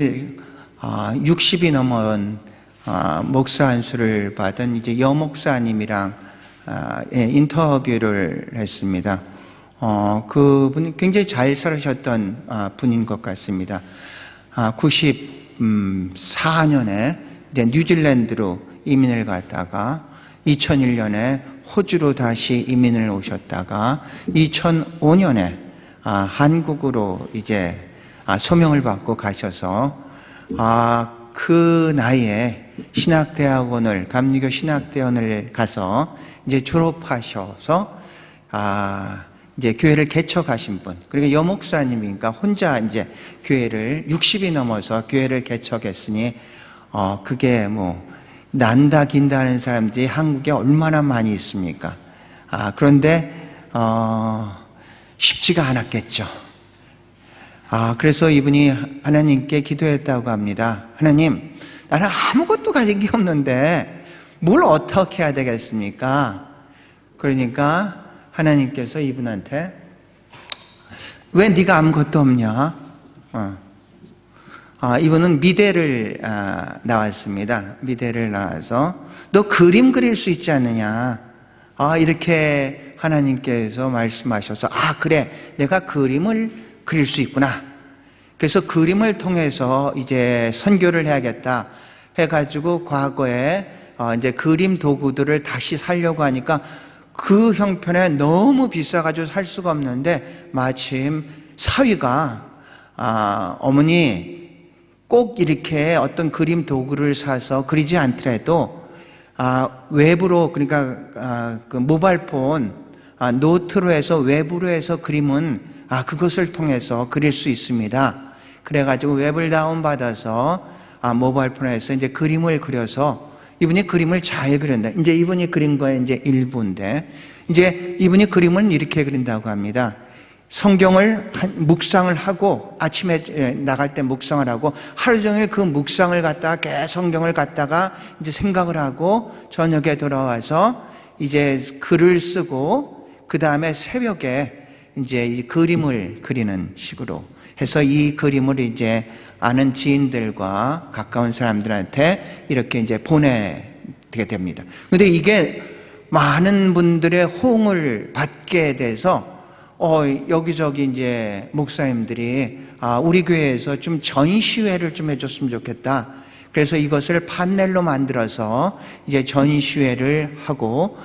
60이 넘은 목사 안수를 받은 이제 여 목사님이랑 인터뷰를 했습니다. 그분이 굉장히 잘 살으셨던 분인 것 같습니다. 94년에 이제 뉴질랜드로 이민을 갔다가 2001년에 호주로 다시 이민을 오셨다가 2005년에 한국으로 이제 소명을 받고 가셔서 그 나이에 신학대학원을 감리교 신학대원을 가서 이제 졸업하셔서 이제 교회를 개척하신 분. 그러니까 여목사님이니까 혼자 이제 교회를 60이 넘어서 교회를 개척했으니 그게 뭐 난다 긴다 하는 사람들이 한국에 얼마나 많이 있습니까? 그런데 쉽지가 않았겠죠. 그래서 이분이 하나님께 기도했다고 합니다. 하나님, 나는 아무것도 가진 게 없는데 뭘 어떻게 해야 되겠습니까? 그러니까 하나님께서 이분한테 왜 네가 아무것도 없냐? 이분은 미대를 나왔습니다. 미대를 나와서 너 그림 그릴 수 있지 않느냐? 이렇게 하나님께서 말씀하셔서 그래, 내가 그림을 그릴 수 있구나. 그래서 그림을 통해서 이제 선교를 해야겠다 해가지고 과거에 이제 그림 도구들을 다시 사려고 하니까 그 형편에 너무 비싸가지고 살 수가 없는데 마침 사위가 어머니 꼭 이렇게 어떤 그림 도구를 사서 그리지 않더라도 외부로, 그러니까 그 모바일폰 노트로 해서 외부로 해서 그림은 그것을 통해서 그릴 수 있습니다. 그래가지고 웹을 다운받아서 모바일폰에서 이제 그림을 그려서 이분이 그림을 잘 그린다. 이제 이분이 그린 거에 이제 일부인데, 이제 이분이 그림을 이렇게 그린다고 합니다. 성경을 묵상을 하고 아침에 나갈 때 묵상을 하고 하루 종일 그 묵상을 갖다가 계속 성경을 갖다가 이제 생각을 하고 저녁에 돌아와서 이제 글을 쓰고 그 다음에 새벽에 이제 이 그림을 그리는 식으로 해서 이 그림을 이제 아는 지인들과 가까운 사람들한테 이렇게 이제 보내게 됩니다. 근데 이게 많은 분들의 호응을 받게 돼서 여기저기 이제 목사님들이 우리 교회에서 좀 전시회를 좀 해줬으면 좋겠다. 그래서 이것을 판넬로 만들어서 이제 전시회를 하고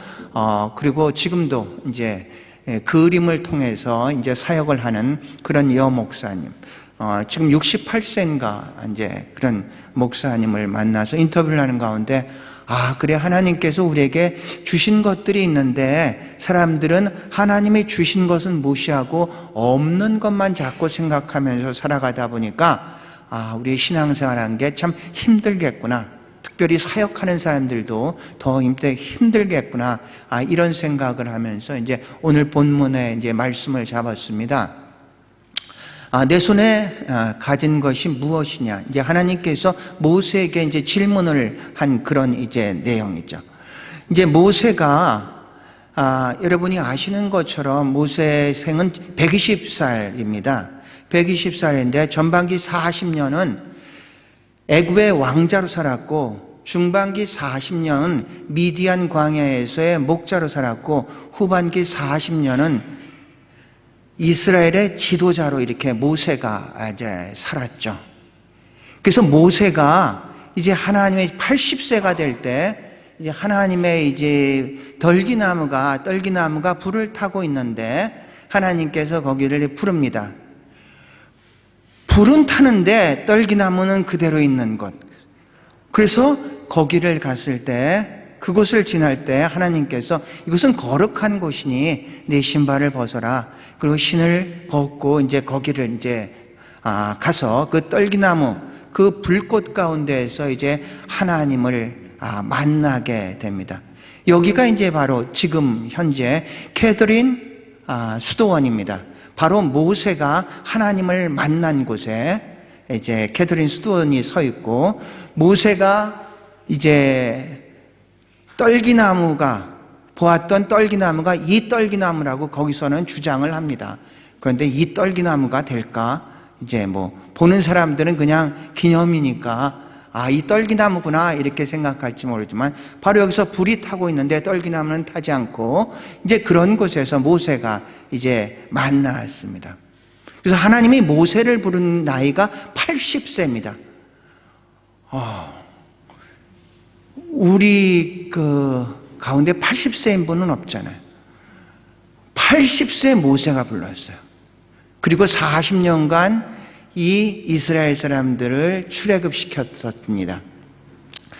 그리고 지금도 이제 그림을 통해서 이제 사역을 하는 그런 여 목사님, 지금 68세인가 이제 그런 목사님을 만나서 인터뷰를 하는 가운데 그래, 하나님께서 우리에게 주신 것들이 있는데 사람들은 하나님이 주신 것은 무시하고 없는 것만 자꾸 생각하면서 살아가다 보니까 우리의 신앙생활하는 게 참 힘들겠구나. 특별히 사역하는 사람들도 더 힘들겠구나. 이런 생각을 하면서 이제 오늘 본문에 이제 말씀을 잡았습니다. 내 손에 가진 것이 무엇이냐? 이제 하나님께서 모세에게 이제 질문을 한 그런 이제 내용이죠. 이제 모세가 여러분이 아시는 것처럼 모세의 생은 120살입니다. 120살인데 전반기 40년은 애굽의 왕자로 살았고 중반기 40년은 미디안 광야에서의 목자로 살았고 후반기 40년은 이스라엘의 지도자로 이렇게 모세가 이제 살았죠. 그래서 모세가 이제 하나님의 80세가 될 때 이제 하나님의 이제 떨기나무가 불을 타고 있는데 하나님께서 거기를 부릅니다. 불은 타는데 떨기나무는 그대로 있는 것. 그래서 거기를 갔을 때 그곳을 지날 때 하나님께서 이것은 거룩한 곳이니 내 신발을 벗어라. 그리고 신을 벗고 이제 거기를 이제 가서 그 떨기나무 그 불꽃 가운데에서 이제 하나님을 만나게 됩니다. 여기가 이제 바로 지금 현재 캐더린 수도원입니다. 바로 모세가 하나님을 만난 곳에 이제 캐더린 수도원이 서 있고 모세가 이제 보았던 떨기나무가 이 떨기나무라고 거기서는 주장을 합니다. 그런데 이 떨기나무가 될까? 이제 뭐 보는 사람들은 그냥 기념이니까 이 떨기나무구나 이렇게 생각할지 모르지만 바로 여기서 불이 타고 있는데 떨기나무는 타지 않고 이제 그런 곳에서 모세가 이제 만났습니다. 그래서 하나님이 모세를 부른 나이가 80세입니다. 우리 가운데 80세인 분은 없잖아요. 80세 모세가 불렀어요. 그리고 40년간 이 이스라엘 사람들을 출애굽시켰습니다.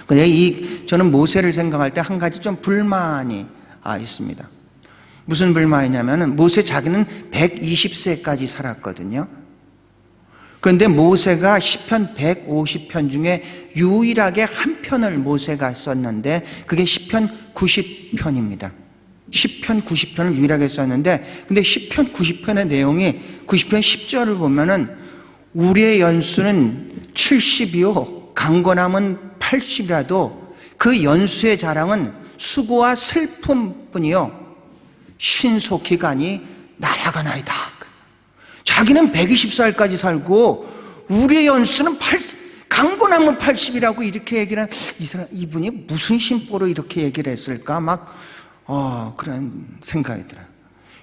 근데 저는 모세를 생각할 때 한 가지 좀 불만이 있습니다. 무슨 불만이냐면은 모세 자기는 120세까지 살았거든요. 그런데 모세가 시편 150편 중에 유일하게 한 편을 모세가 썼는데 그게 시편 90편입니다. 시편 90편을 유일하게 썼는데 근데 시편 90편의 내용이 90편 10절을 보면은 우리의 연수는 70이요 강건함은 80이라도 그 연수의 자랑은 수고와 슬픔뿐이요 신속히 가니 날아가나이다. 자기는 120살까지 살고 우리의 연수는 강건함은 80이라고 이렇게 얘기를 이분이 무슨 심보로 이렇게 얘기를 했을까 막 그런 생각이 들어요.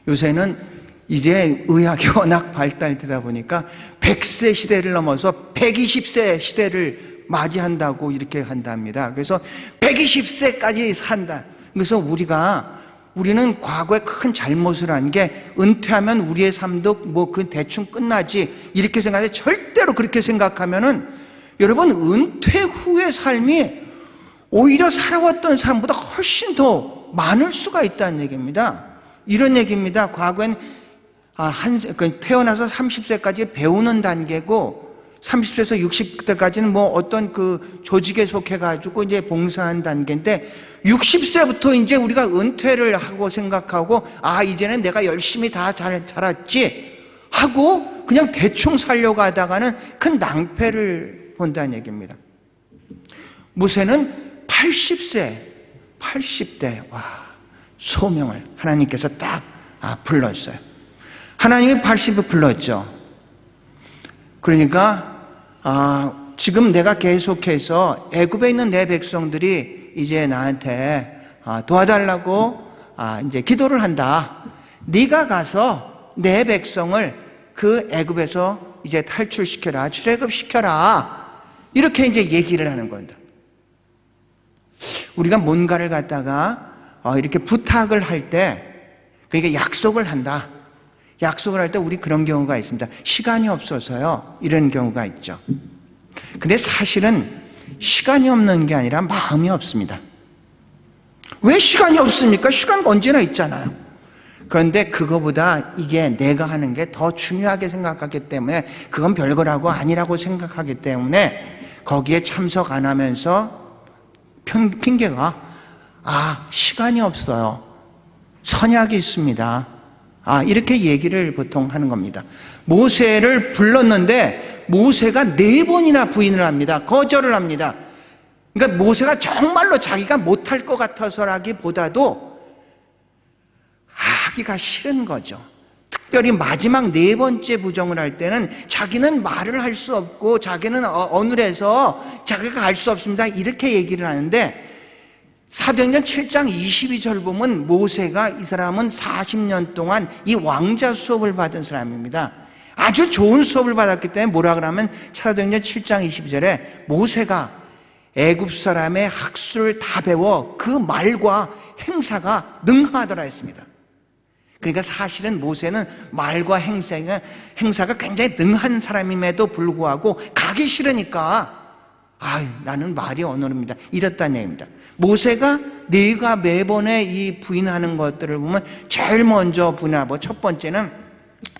요새는 이제 의학이 워낙 발달되다 보니까 100세 시대를 넘어서 120세 시대를 맞이한다고 이렇게 한답니다. 그래서 120세까지 산다. 그래서 우리는 과거에 큰 잘못을 한 게 은퇴하면 우리의 삶도 뭐 그 대충 끝나지 이렇게 생각해. 절대로 그렇게 생각하면은 여러분 은퇴 후의 삶이 오히려 살아왔던 삶보다 훨씬 더 많을 수가 있다는 얘기입니다. 이런 얘기입니다. 과거엔 태어나서 30세까지 배우는 단계고 30세에서 60대까지는 뭐 어떤 그 조직에 속해가지고 이제 봉사한 단계인데 60세부터 이제 우리가 은퇴를 하고 생각하고 이제는 내가 열심히 다 자랐지 하고 그냥 대충 살려고 하다가는 큰 낭패를 본다는 얘기입니다. 모세는 80대 소명을 하나님께서 딱 불렀어요. 하나님이 80을 불렀죠. 그러니까 지금 내가 계속해서 애굽에 있는 내 백성들이 이제 나한테 도와달라고 이제 기도를 한다. 네가 가서 내 백성을 그 애굽에서 이제 탈출시켜라, 출애굽시켜라. 이렇게 이제 얘기를 하는 겁니다. 우리가 뭔가를 갖다가 이렇게 부탁을 할 때, 그러니까 약속을 한다. 약속을 할 때 우리 그런 경우가 있습니다. 시간이 없어서요. 이런 경우가 있죠. 근데 사실은 시간이 없는 게 아니라 마음이 없습니다. 왜 시간이 없습니까? 시간은 언제나 있잖아요. 그런데 그거보다 이게 내가 하는 게 더 중요하게 생각하기 때문에 그건 별거라고 아니라고 생각하기 때문에 거기에 참석 안 하면서 핑계가 시간이 없어요. 선약이 있습니다. 이렇게 얘기를 보통 하는 겁니다. 모세를 불렀는데 모세가 4번이나 부인을 합니다. 거절을 합니다. 그러니까 모세가 정말로 자기가 못할 것 같아서라기보다도 하기가 싫은 거죠. 특별히 마지막 4번째 부정을 할 때는 자기는 말을 할 수 없고 자기는 어눌해서 자기가 갈 수 없습니다. 이렇게 얘기를 하는데 사도행전 7장 22절 보면 모세가 이 사람은 40년 동안 이 왕자 수업을 받은 사람입니다. 아주 좋은 수업을 받았기 때문에 뭐라 그러면 사도행전 7장 22절에 모세가 애굽 사람의 학술을 다 배워 그 말과 행사가 능하더라 했습니다. 그러니까 사실은 모세는 말과 행사가 굉장히 능한 사람임에도 불구하고 가기 싫으니까 나는 말이 어눌합니다. 이랬다는 얘기입니다. 모세가 네가 매번에 이 부인하는 것들을 보면 제일 먼저 부인하고 첫 번째는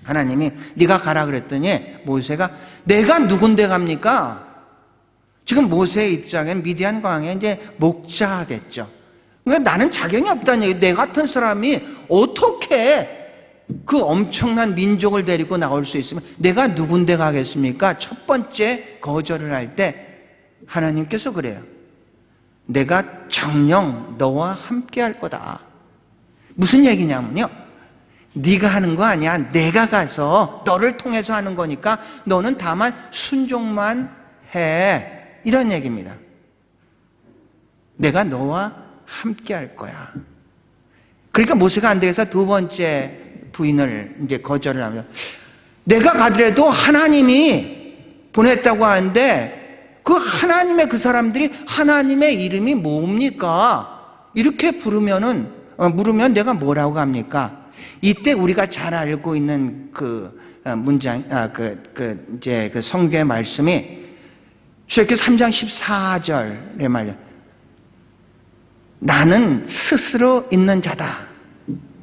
하나님이 네가 가라 그랬더니 모세가 내가 누군데 갑니까? 지금 모세의 입장엔 미디안 광야에 이제 목자겠죠. 그러니까 나는 자격이 없다는 얘기예요. 내 같은 사람이 어떻게 그 엄청난 민족을 데리고 나올 수 있으면 내가 누군데 가겠습니까? 첫 번째 거절을 할 때 하나님께서 그래요. 내가 정녕 너와 함께 할 거다. 무슨 얘기냐면요. 네가 하는 거 아니야. 내가 가서 너를 통해서 하는 거니까 너는 다만 순종만 해. 이런 얘기입니다. 내가 너와 함께 할 거야. 그러니까 모세가 안 되겠어. 두 번째 부인을 이제 거절을 하면서, 내가 가더라도 하나님이 보냈다고 하는데 그 하나님의 그 사람들이 하나님의 이름이 뭡니까? 이렇게 물으면 내가 뭐라고 합니까? 이때 우리가 잘 알고 있는 그 문장, 이제 그 성경의 말씀이 출애굽기 3장 14절에 말이야. 나는 스스로 있는 자다.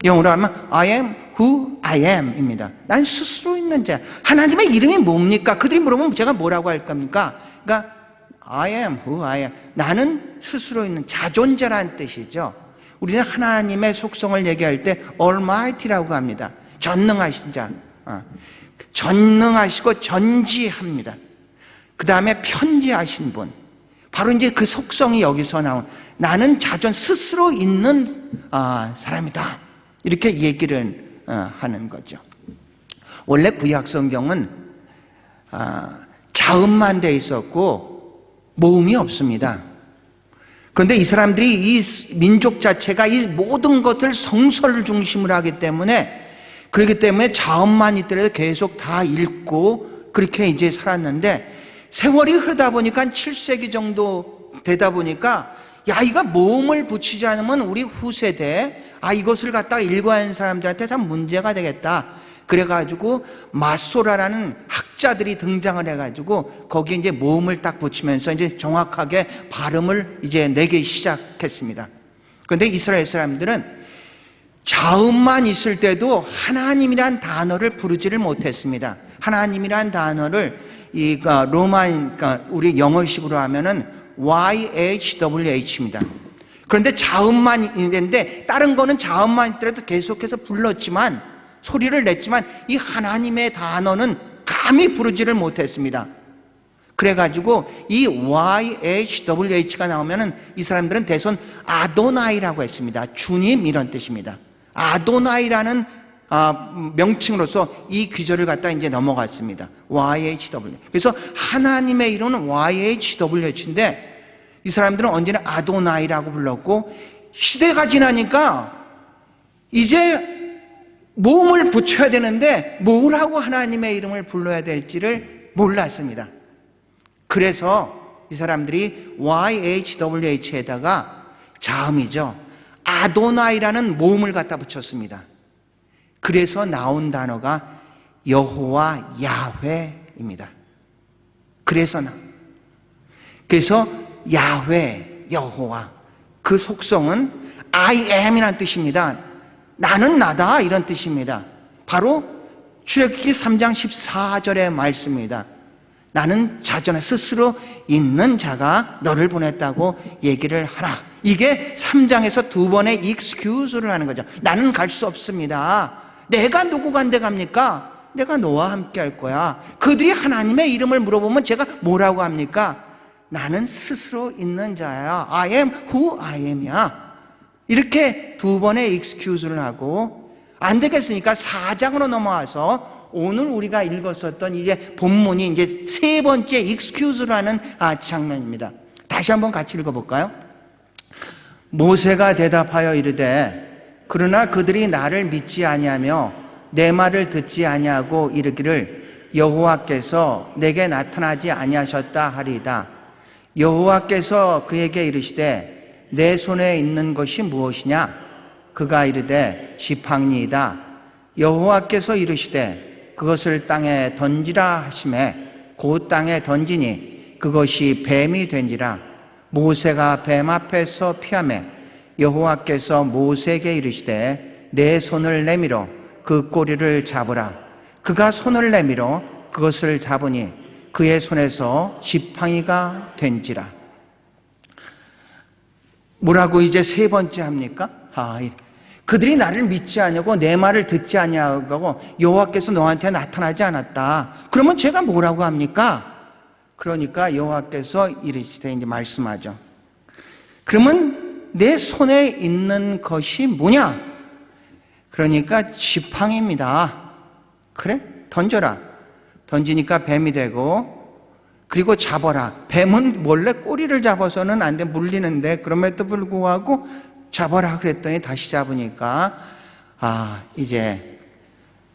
영어로 하면 I am who I am 입니다. 난 스스로 있는 자. 하나님의 이름이 뭡니까? 그들이 물어보면 제가 뭐라고 할 겁니까? 그러니까 I am who I am. 나는 스스로 있는 자존자라는 뜻이죠. 우리는 하나님의 속성을 얘기할 때 Almighty라고 합니다. 전능하신 자. 전능하시고 전지합니다. 그 다음에 편지하신 분. 바로 이제 그 속성이 여기서 나온, 나는 스스로 있는 사람이다. 이렇게 얘기를 하는 거죠. 원래 구약 성경은 자음만 돼 있었고 모음이 없습니다. 그런데 이 사람들이, 이 민족 자체가 이 모든 것을 성서를 중심으로 하기 때문에, 그렇기 때문에 자음만 있더라도 계속 다 읽고 그렇게 이제 살았는데, 세월이 흐르다 보니까 7세기 정도 되다 보니까, 야, 이거 모음을 붙이지 않으면 우리 후세대, 이것을 갖다가 읽어야 하는 사람들한테 참 문제가 되겠다. 그래가지고 마소라라는 학자들이 등장을 해가지고 거기에 이제 모음을 딱 붙이면서 이제 정확하게 발음을 이제 내기 시작했습니다. 그런데 이스라엘 사람들은 자음만 있을 때도 하나님이란 단어를 부르지를 못했습니다. 하나님이란 단어를 그러니까 우리 영어식으로 하면은 YHWH입니다. 그런데 자음만 있는데 다른 거는 자음만 있더라도 계속해서 불렀지만, 소리를 냈지만 이 하나님의 단어는 감히 부르지를 못했습니다. 그래가지고 이 YHWH가 나오면은 이 사람들은 대선 아도나이라고 했습니다. 주님 이런 뜻입니다. 아도나이라는 명칭으로서 이 귀절을 갖다 이제 넘어갔습니다. YHW. 그래서 하나님의 이름은 YHWH인데 이 사람들은 언제나 아도나이라고 불렀고, 시대가 지나니까 이제 모음을 붙여야 되는데 뭐라고 하나님의 이름을 불러야 될지를 몰랐습니다. 그래서 이 사람들이 YHWH에다가 자음이죠, 아도나이라는 모음을 갖다 붙였습니다. 그래서 나온 단어가 여호와 야훼입니다. 그래서 야훼, 여호와, 그 속성은 I am이라는 뜻입니다. 나는 나다, 이런 뜻입니다. 바로 출애굽기 3장 14절의 말씀입니다. 나는 스스로 있는 자가 너를 보냈다고 얘기를 하라. 이게 3장에서 두 번의 excuse를 하는 거죠. 나는 갈 수 없습니다. 내가 누구 간데 갑니까? 내가 너와 함께 할 거야. 그들이 하나님의 이름을 물어보면 제가 뭐라고 합니까? 나는 스스로 있는 자야. I am who I am이야. 이렇게 두 번의 excuse를 하고, 안 되겠으니까 4장으로 넘어와서 오늘 우리가 읽었었던 이제 본문이 이제 세 번째 excuse를 하는 장면입니다. 다시 한번 같이 읽어볼까요? 모세가 대답하여 이르되, 그러나 그들이 나를 믿지 아니하며 내 말을 듣지 아니하고 이르기를 여호와께서 내게 나타나지 아니하셨다 하리이다. 여호와께서 그에게 이르시되 내 손에 있는 것이 무엇이냐? 그가 이르되 지팡이이다. 여호와께서 이르시되 그것을 땅에 던지라 하시매 곧 땅에 던지니 그것이 뱀이 된지라. 모세가 뱀 앞에서 피하매 여호와께서 모세에게 이르시되 내 손을 내밀어 그 꼬리를 잡으라. 그가 손을 내밀어 그것을 잡으니 그의 손에서 지팡이가 된지라. 뭐라고 이제 세 번째 합니까? 그들이 나를 믿지 아니하고 내 말을 듣지 아니하고 여호와께서 너한테 나타나지 않았다. 그러면 제가 뭐라고 합니까? 그러니까 여호와께서 이르시되 이제 말씀하죠. 그러면 내 손에 있는 것이 뭐냐? 그러니까 지팡이입니다. 그래? 던져라. 던지니까 뱀이 되고, 그리고 잡아라. 뱀은 원래 꼬리를 잡아서는 안 돼, 물리는데, 그럼에도 불구하고 잡아라 그랬더니 다시 잡으니까 이제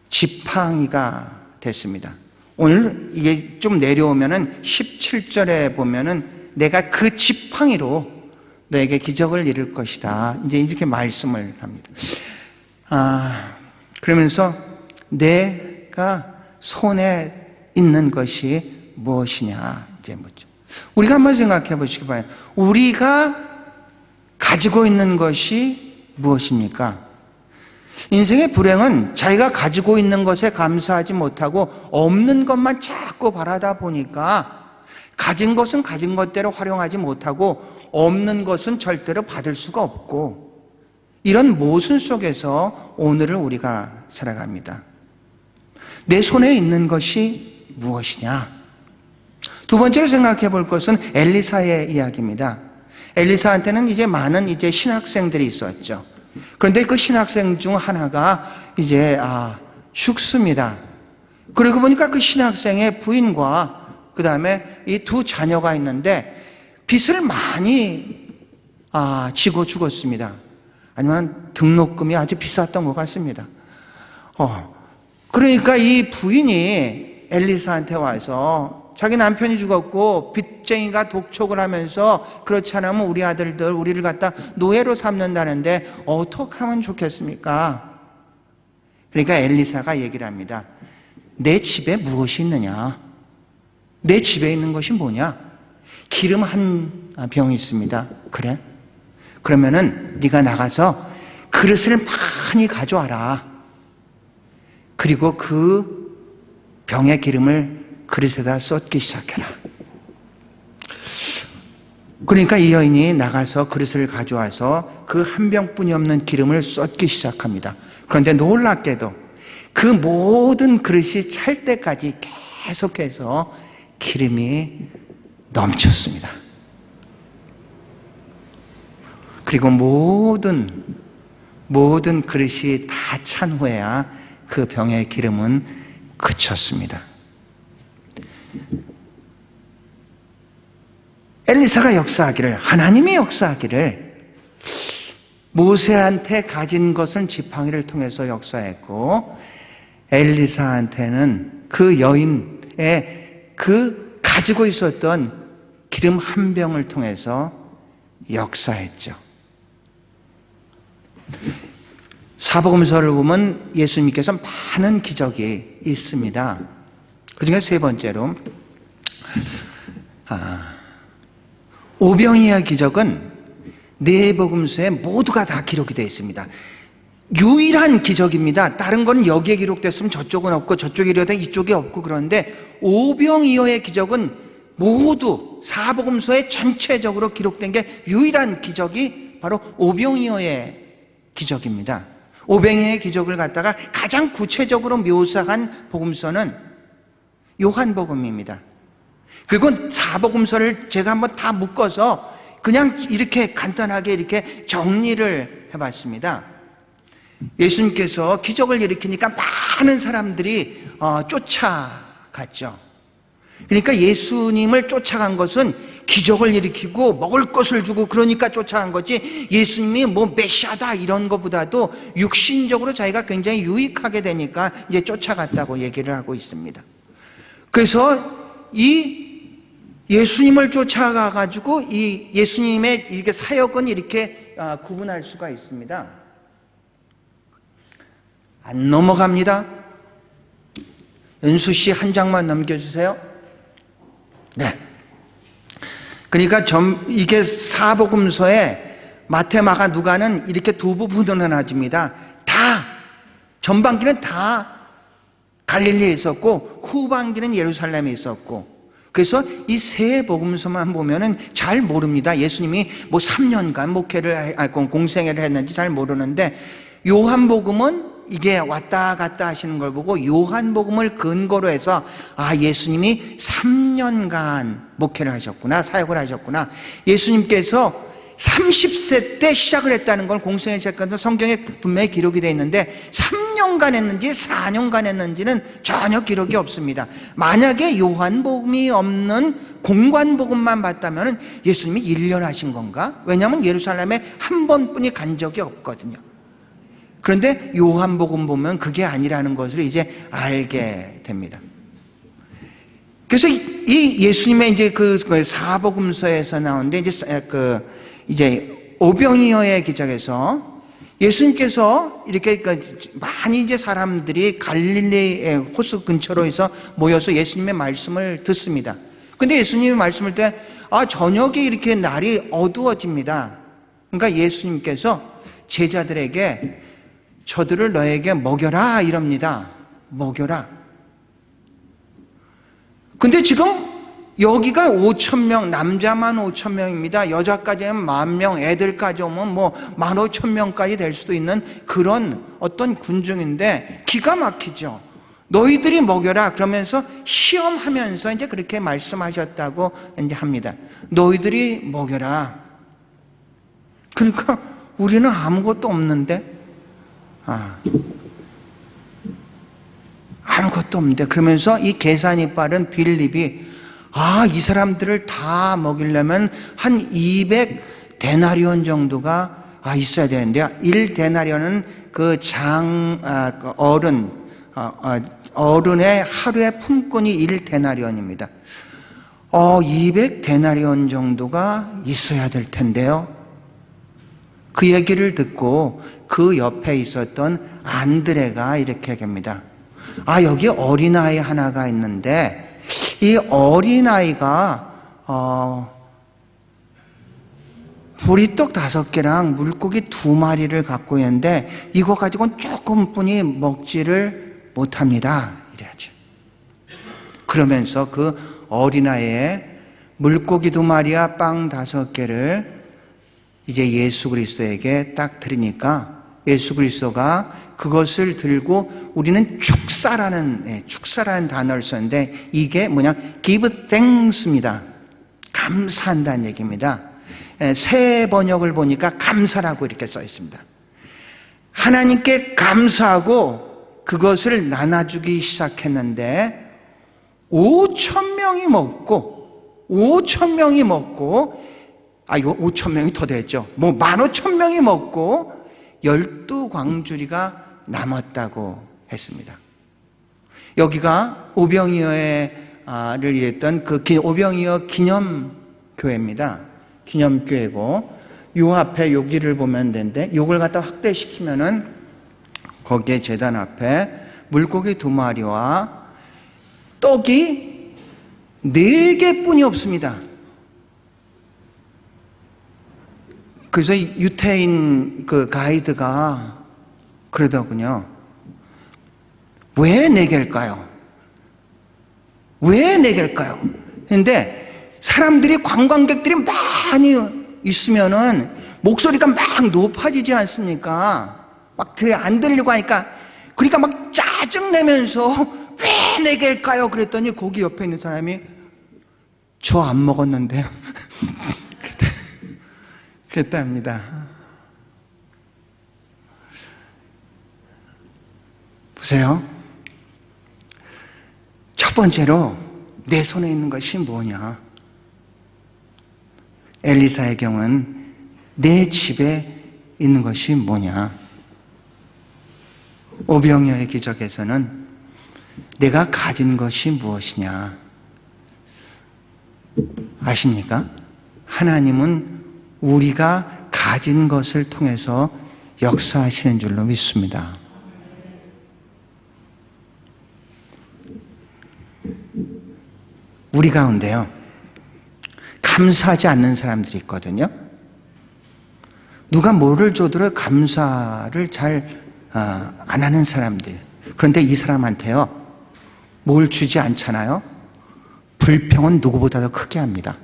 지팡이가 됐습니다. 오늘 이게 좀 내려오면은 17절에 보면은 내가 그 지팡이로 너에게 기적을 이룰 것이다. 이제 이렇게 말씀을 합니다. 그러면서 내가 손에 있는 것이 무엇이냐 이제 묻죠. 우리가 한번 생각해 보시기 바랍니다. 우리가 가지고 있는 것이 무엇입니까? 인생의 불행은 자기가 가지고 있는 것에 감사하지 못하고 없는 것만 자꾸 바라다 보니까 가진 것은 가진 것대로 활용하지 못하고 없는 것은 절대로 받을 수가 없고, 이런 모순 속에서 오늘을 우리가 살아갑니다. 내 손에 있는 것이 무엇이냐? 두 번째로 생각해 볼 것은 엘리사의 이야기입니다. 엘리사한테는 이제 많은 신학생들이 있었죠. 그런데 그 신학생 중 하나가 이제 죽습니다. 그러고 보니까 그 신학생의 부인과 그 다음에 이 두 자녀가 있는데 빚을 많이 지고 죽었습니다. 아니면 등록금이 아주 비쌌던 것 같습니다. 그러니까 이 부인이 엘리사한테 와서 자기 남편이 죽었고 빚쟁이가 독촉을 하면서 그렇지 않으면 우리 아들들 우리를 갖다 노예로 삼는다는데 어떻게 하면 좋겠습니까? 그러니까 엘리사가 얘기를 합니다. 내 집에 무엇이 있느냐? 내 집에 있는 것이 뭐냐? 기름 한 병이 있습니다. 그래? 그러면은 네가 나가서 그릇을 많이 가져와라. 그리고 그 병의 기름을 그릇에다 쏟기 시작해라. 그러니까 이 여인이 나가서 그릇을 가져와서 그 한 병뿐이 없는 기름을 쏟기 시작합니다. 그런데 놀랍게도 그 모든 그릇이 찰 때까지 계속해서 기름이 넘쳤습니다. 그리고 모든 그릇이 다 찬 후에야 그 병의 기름은 그쳤습니다. 엘리사가 역사하기를, 하나님이 역사하기를, 모세한테 가진 것은 지팡이를 통해서 역사했고 엘리사한테는 그 여인의 그 가지고 있었던 기름 한 병을 통해서 역사했죠. 사복음서를 보면 예수님께서 많은 기적이 있습니다. 그중에 세 번째로 오병이어 기적은 네 복음서에 모두가 다 기록이 되어 있습니다. 유일한 기적입니다. 다른 건 여기에 기록됐으면 저쪽은 없고 저쪽에 기록된 이쪽에 없고 그런데 오병이어의 기적은 모두 사복음서에 전체적으로 기록된 게 유일한 기적이 바로 오병이어의 기적입니다. 오병이어의 기적을 갖다가 가장 구체적으로 묘사한 복음서는 요한복음입니다. 그리고 사복음서를 제가 한번 다 묶어서 그냥 이렇게 간단하게 이렇게 정리를 해봤습니다. 예수님께서 기적을 일으키니까 많은 사람들이 쫓아갔죠. 그러니까 예수님을 쫓아간 것은 기적을 일으키고 먹을 것을 주고 그러니까 쫓아간 거지, 예수님이 뭐 메시아다 이런 것보다도 육신적으로 자기가 굉장히 유익하게 되니까 이제 쫓아갔다고 얘기를 하고 있습니다. 그래서 이 예수님을 쫓아가가지고 이 예수님의 이렇게 사역은 이렇게 구분할 수가 있습니다. 안 넘어갑니다. 은수 씨 한 장만 넘겨주세요. 네. 그러니까 이게 사복음서에 마태, 마가, 누가는 이렇게 두 부분으로 나눠집니다. 다 전반기는 다 갈릴리에 있었고 후반기는 예루살렘에 있었고, 그래서 이 세 복음서만 보면은 잘 모릅니다. 예수님이 뭐 3년간 공생애를 했는지 잘 모르는데, 요한복음은 이게 왔다 갔다 하시는 걸 보고 요한복음을 근거로 해서 예수님이 3년간 목회를 하셨구나, 사역을 하셨구나. 예수님께서 30세 때 시작을 했다는 걸 공생애 시작해서 성경에 분명히 기록이 되어 있는데 3년간 했는지 4년간 했는지는 전혀 기록이 없습니다. 만약에 요한복음이 없는 공관복음만 봤다면 예수님이 1년 하신 건가? 왜냐하면 예루살렘에 한 번뿐이 간 적이 없거든요. 그런데 요한복음 보면 그게 아니라는 것을 이제 알게 됩니다. 그래서 이 예수님의 이제 그 사복음서에서 나오는데 이제 오병이어의 기적에서 예수님께서 이렇게 많이 이제 사람들이 갈릴리의 호수 근처로 해서 모여서 예수님의 말씀을 듣습니다. 근데 예수님의 말씀을 때 저녁에 이렇게 날이 어두워집니다. 그러니까 예수님께서 제자들에게 저들을 너에게 먹여라 이럽니다. 먹여라. 근데 지금 여기가 5,000명, 남자만 5,000명입니다. 여자까지 하면 10,000명, 애들까지 오면 뭐 15,000명까지 될 수도 있는 그런 어떤 군중인데 기가 막히죠. 너희들이 먹여라 그러면서 시험하면서 이제 그렇게 말씀하셨다고 이제 합니다. 너희들이 먹여라. 그러니까 우리는 아무것도 없는데, 아무것도 없는데 그러면서 이 계산이 빠른 빌립이 이 사람들을 다 먹이려면 한 200데나리온 정도가 있어야 되는데요. 1데나리온은 그 어른의 하루의 품꾼이 1데나리온입니다. 200데나리온 정도가 있어야 될 텐데요. 그 얘기를 듣고 그 옆에 있었던 안드레가 이렇게 얘기합니다. 여기 어린아이 하나가 있는데 이 어린아이가 보리떡 5개랑 물고기 2마리를 갖고 있는데 이거 가지고는 조금뿐이 먹지를 못합니다. 이래야지. 그러면서 그 어린아이의 물고기 2마리와 빵 5개를 이제 예수 그리스도에게 딱 드리니까 예수 그리스도가 그것을 들고 우리는 축사라는 단어를 썼는데 이게 뭐냐? give thanks입니다. 감사한다는 얘기입니다. 새 번역을 보니까 감사라고 이렇게 써 있습니다. 하나님께 감사하고 그것을 나눠주기 시작했는데 5,000명이 먹고 5,000명이 더 됐죠. 15,000명이 먹고 12광주리가 남았다고 했습니다. 여기가 오병이어를 일했던 그 오병이어 기념교회입니다. 기념교회고 요 앞에 여기를 보면 되는데 요걸 갖다 확대시키면은 거기에 제단 앞에 물고기 2마리와 떡이 4개뿐이 없습니다. 그래서 유태인 그 가이드가 그러더군요. 왜 4개일까요? 왜 4개일까요? 근데 사람들이 관광객들이 많이 있으면은 목소리가 막 높아지지 않습니까? 막 안 들리고 하니까 그러니까 막 짜증내면서 왜 4개일까요? 그랬더니 거기 옆에 있는 사람이 저 안 먹었는데요. 그랬답니다. 보세요. 첫 번째로 내 손에 있는 것이 뭐냐? 엘리사의 경우는 내 집에 있는 것이 뭐냐? 오병이어의 기적에서는 내가 가진 것이 무엇이냐? 아십니까? 하나님은 우리가 가진 것을 통해서 역사하시는 줄로 믿습니다. 우리 가운데요, 감사하지 않는 사람들이 있거든요. 누가 뭐를 줘도 감사를 잘 안 하는 사람들. 그런데 이 사람한테요, 뭘 주지 않잖아요. 불평은 누구보다도 크게 합니다.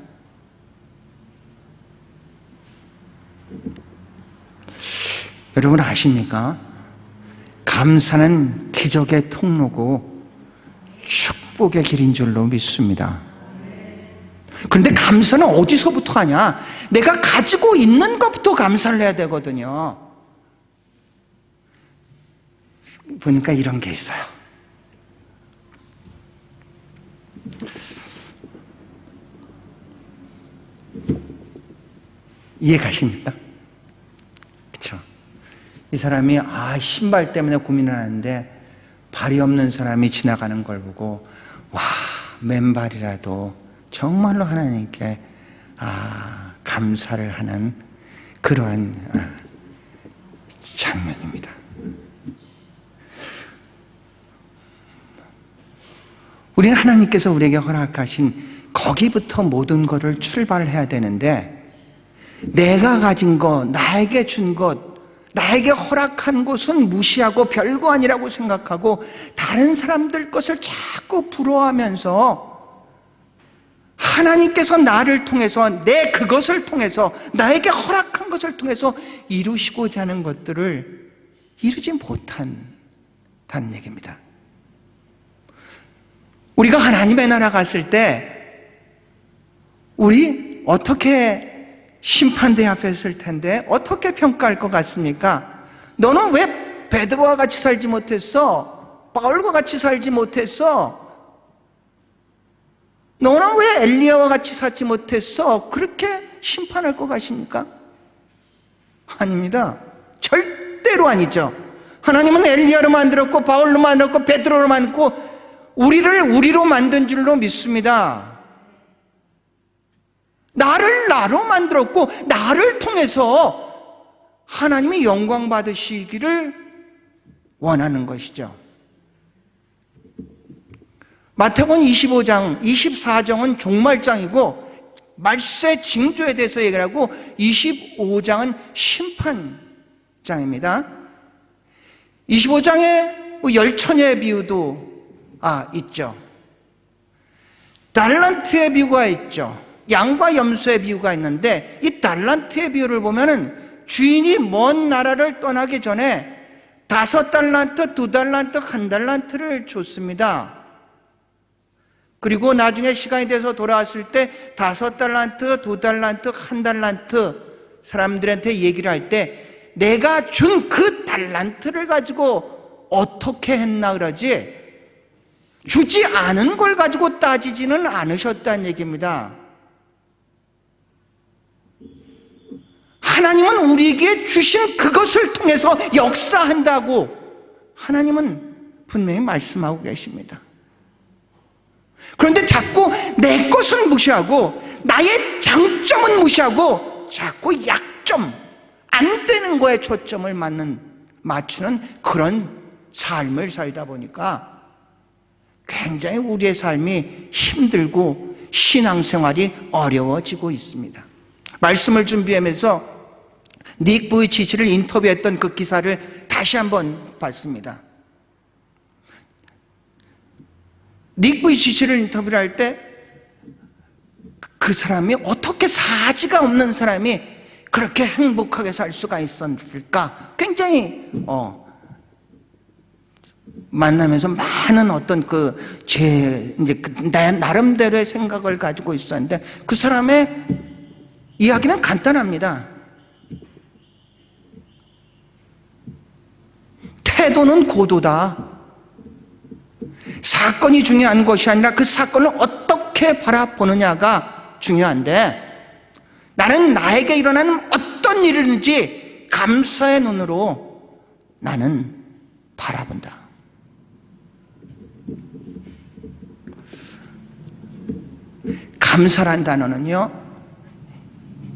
여러분 아십니까? 감사는 기적의 통로고 축복의 길인 줄로 믿습니다. 그런데 감사는 어디서부터 하냐? 내가 가지고 있는 것부터 감사를 해야 되거든요. 보니까 이런 게 있어요. 이해 가십니까? 그렇죠? 이 사람이 신발 때문에 고민을 하는데 발이 없는 사람이 지나가는 걸 보고 와, 맨발이라도 정말로 하나님께 감사를 하는 그러한 장면입니다. 우리는 하나님께서 우리에게 허락하신 거기부터 모든 것을 출발해야 되는데, 내가 가진 것, 나에게 준 것, 나에게 허락한 것은 무시하고 별거 아니라고 생각하고 다른 사람들 것을 자꾸 부러워하면서 하나님께서 나를 통해서, 내 그것을 통해서, 나에게 허락한 것을 통해서 이루시고자 하는 것들을 이루지 못한다는 얘기입니다. 우리가 하나님의 나라 갔을 때 우리 어떻게 심판대 앞에 있을 텐데 어떻게 평가할 것 같습니까? 너는 왜 베드로와 같이 살지 못했어? 바울과 같이 살지 못했어? 너는 왜 엘리야와 같이 살지 못했어? 그렇게 심판할 것 같습니까? 아닙니다. 절대로 아니죠. 하나님은 엘리야로 만들었고 바울로 만들었고 베드로로 만들었고 우리를 우리로 만든 줄로 믿습니다. 나를 나로 만들었고 나를 통해서 하나님이 영광 받으시기를 원하는 것이죠. 마태복음 25장, 24장은 종말장이고 말세 징조에 대해서 얘기를 하고 25장은 심판장입니다. 25장에 열처녀의 비유도 있죠. 달란트의 비유가 있죠. 양과 염소의 비유가 있는데 이 달란트의 비유를 보면은 주인이 먼 나라를 떠나기 전에 5달란트, 2달란트, 1달란트를 줬습니다. 그리고 나중에 시간이 돼서 돌아왔을 때 5달란트, 2달란트, 1달란트 사람들한테 얘기를 할 때 내가 준 그 달란트를 가지고 어떻게 했나 그러지 주지 않은 걸 가지고 따지지는 않으셨다는 얘기입니다. 하나님은 우리에게 주신 그것을 통해서 역사한다고 하나님은 분명히 말씀하고 계십니다. 그런데 자꾸 내 것은 무시하고 나의 장점은 무시하고 자꾸 약점, 안 되는 거에 초점을 맞추는 그런 삶을 살다 보니까 굉장히 우리의 삶이 힘들고 신앙생활이 어려워지고 있습니다. 말씀을 준비하면서 닉 부이치치를 인터뷰했던 그 기사를 다시 한번 봤습니다. 닉 부이치치를 인터뷰를 할 때 그 사람이 어떻게 사지가 없는 사람이 그렇게 행복하게 살 수가 있었을까? 굉장히 만나면서 많은 어떤 내 나름대로의 생각을 가지고 있었는데 그 사람의 이야기는 간단합니다. 태도는 고도다. 사건이 중요한 것이 아니라 그 사건을 어떻게 바라보느냐가 중요한데 나는 나에게 일어나는 어떤 일이든지 감사의 눈으로 나는 바라본다. 감사란 단어는요,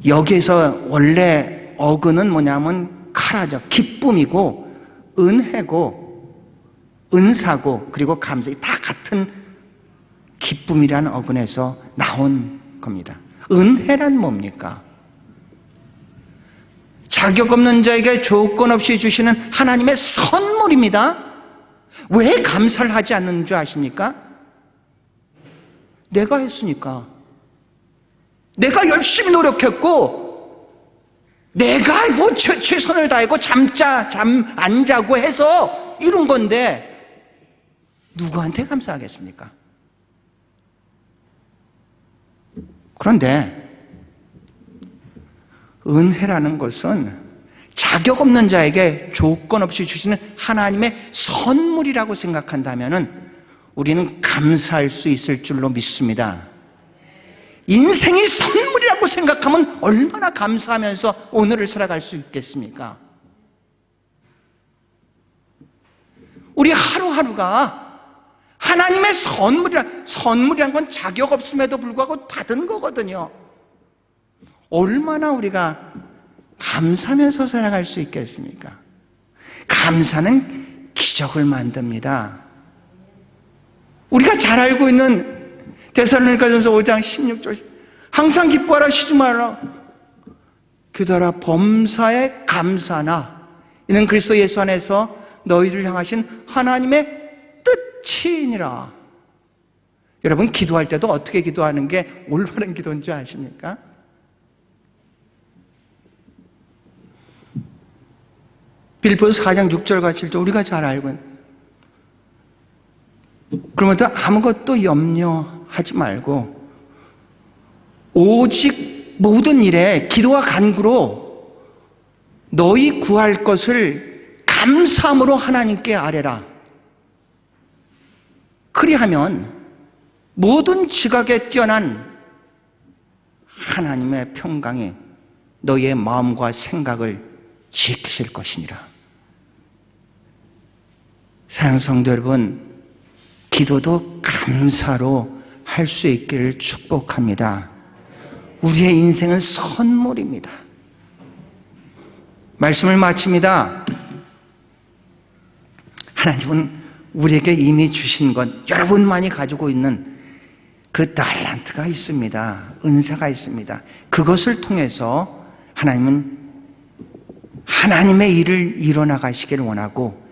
여기에서 원래 어근은 뭐냐면 카라죠. 기쁨이고 은혜고 은사고 그리고 감사, 다 같은 기쁨이라는 어근에서 나온 겁니다. 은혜란 뭡니까? 자격 없는 자에게 조건 없이 주시는 하나님의 선물입니다. 왜 감사를 하지 않는 줄 아십니까? 내가 했으니까. 내가 열심히 노력했고 내가 최선을 다하고 잠 안 자고 해서 이룬 건데 누구한테 감사하겠습니까? 그런데 은혜라는 것은 자격 없는 자에게 조건 없이 주시는 하나님의 선물이라고 생각한다면 우리는 감사할 수 있을 줄로 믿습니다. 인생이 선물이라고 생각하면 얼마나 감사하면서 오늘을 살아갈 수 있겠습니까? 우리 하루하루가 하나님의 선물이란 건 자격 없음에도 불구하고 받은 거거든요. 얼마나 우리가 감사하면서 살아갈 수 있겠습니까? 감사는 기적을 만듭니다. 우리가 잘 알고 있는 데살로니가전서 5장 16절, 항상 기뻐하라, 쉬지 말라, 기도하라, 범사에 감사나 이는 그리스도 예수 안에서 너희를 향하신 하나님의 뜻이니라. 여러분, 기도할 때도 어떻게 기도하는 게 올바른 기도인 줄 아십니까? 빌립보서 4장 6절과 7절 우리가 잘 알고 있는, 그러면서 아무것도 염려하지 말고 오직 모든 일에 기도와 간구로 너희 구할 것을 감사함으로 하나님께 아뢰라. 그리하면 모든 지각에 뛰어난 하나님의 평강이 너희의 마음과 생각을 지키실 것이니라. 사랑하는 성도 여러분, 기도도 감사로 할 수 있기를 축복합니다. 우리의 인생은 선물입니다. 말씀을 마칩니다. 하나님은 우리에게 이미 주신 것, 여러분만이 가지고 있는 그 달란트가 있습니다. 은사가 있습니다. 그것을 통해서 하나님은 하나님의 일을 이뤄나가시기를 원하고,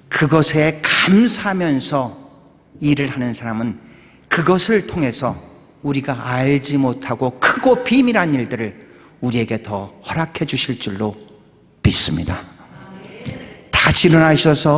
그것에 감사하면서 일을 하는 사람은 그것을 통해서 우리가 알지 못하고 크고 비밀한 일들을 우리에게 더 허락해 주실 줄로 믿습니다. 다 일어나셔서